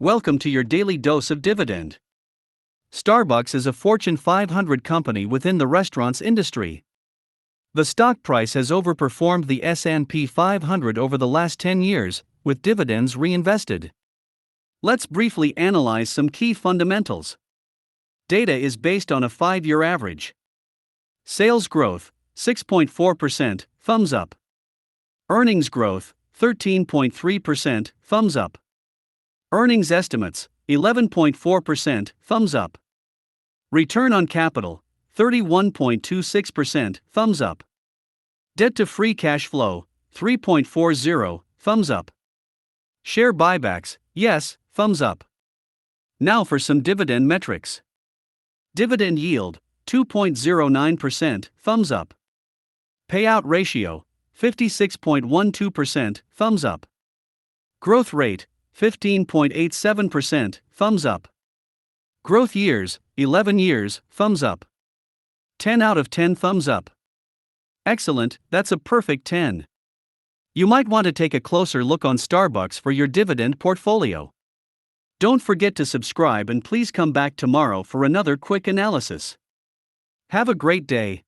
Welcome to your daily dose of dividend. Starbucks is a Fortune 500 company within the restaurants industry. The stock price has overperformed the S&P 500 over the last 10 years, with dividends reinvested. Let's briefly analyze some key fundamentals. Data is based on a 5-year average. Sales growth, 6.4%, thumbs up. Earnings growth, 13.3%, thumbs up. Earnings estimates, 11.4%, thumbs up. Return on capital, 31.26%, thumbs up. Debt to free cash flow, 3.40, thumbs up. Share buybacks, yes, thumbs up. Now for some dividend metrics. Dividend yield, 2.09%, thumbs up. Payout ratio, 56.12%, thumbs up. Growth rate, 15.87%, thumbs up. Growth years, 11 years, thumbs up. 10 out of 10 thumbs up. Excellent, that's a perfect 10. You might want to take a closer look on Starbucks for your dividend portfolio. Don't forget to subscribe and please come back tomorrow for another quick analysis. Have a great day.